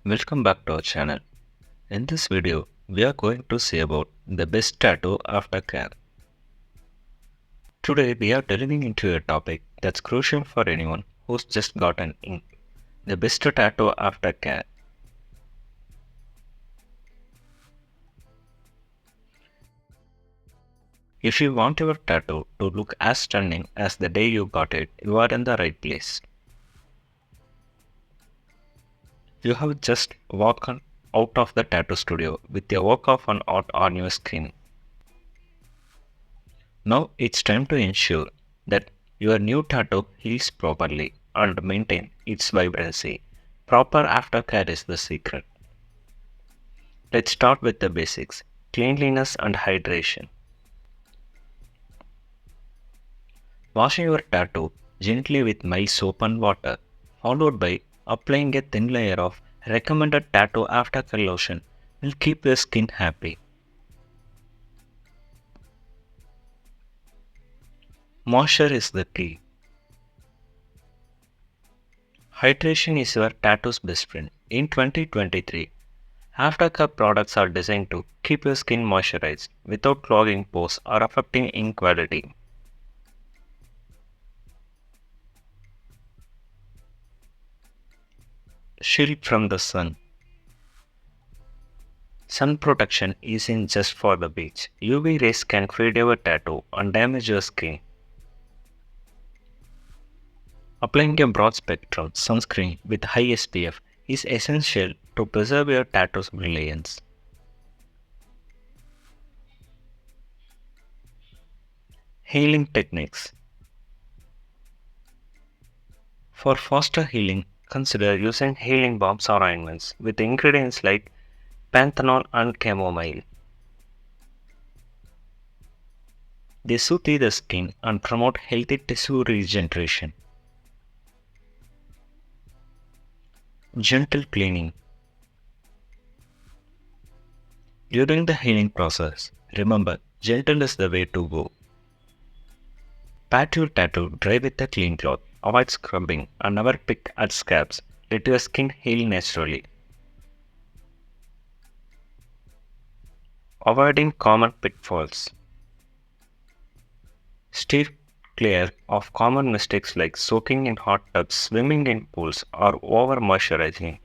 Welcome back to our channel. In this video, we are going to see about the best tattoo aftercare. Today, we are delving into a topic that's crucial for anyone who's just gotten ink. The best tattoo aftercare. If you want your tattoo to look as stunning as the day you got it, you are in the right place. You have just walked out of the tattoo studio with a work of an art on your skin. Now it's time to ensure that your new tattoo heals properly and maintain its vibrancy. Proper aftercare is the secret. Let's start with the basics: cleanliness and hydration. Washing your tattoo gently with mild soap and water, followed by applying a thin layer of recommended tattoo aftercare lotion, will keep your skin happy. Moisture is the key. Hydration is your tattoo's best friend. In 2023, aftercare products are designed to keep your skin moisturized without clogging pores or affecting ink quality. Shield from the sun. Sun protection isn't just for the beach. UV rays can fade your tattoo and damage your skin. Applying a broad spectrum sunscreen with high SPF is essential to preserve your tattoo's brilliance. Healing techniques. For faster healing, consider using healing balms or ointments with ingredients like panthenol and chamomile. They soothe the skin and promote healthy tissue regeneration. Gentle cleaning. During the healing process, remember, gentle is the way to go. Pat your tattoo dry with a clean cloth. Avoid scrubbing and never pick at scabs. Let your skin heal naturally. Avoiding common pitfalls. Steer clear of common mistakes like soaking in hot tubs, swimming in pools, or over moisturizing.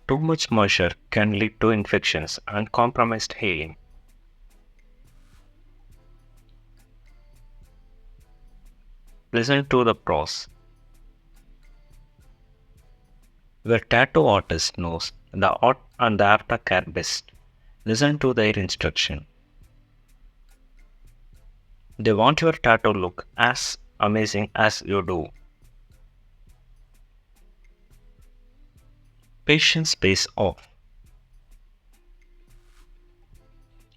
Too much moisture can lead to infections and compromised healing. Listen to the pros. Your tattoo artist knows the art and the aftercare best. Listen to their instruction. They want your tattoo look as amazing as you do. Patience pays off.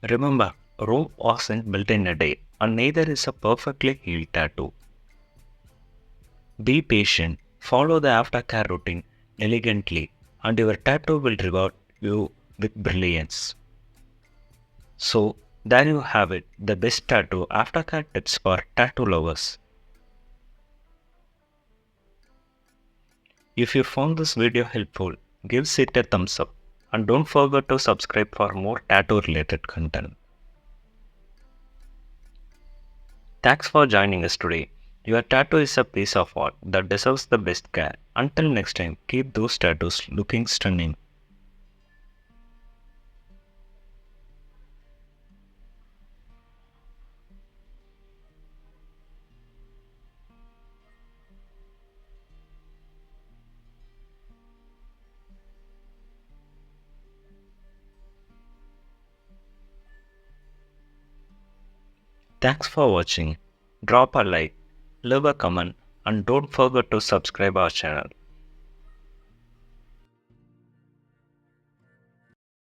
Remember, Rome wasn't built in a day, and neither is a perfectly healed tattoo. Be patient, follow the aftercare routine elegantly, and your tattoo will reward you with brilliance. So, there you have it, the best tattoo aftercare tips for tattoo lovers. If you found this video helpful, give it a thumbs up and don't forget to subscribe for more tattoo related content. Thanks for joining us today. Your tattoo is a piece of art that deserves the best care. Until next time, keep those tattoos looking stunning. Thanks for watching. Drop a like, leave a comment, and don't forget to subscribe our channel.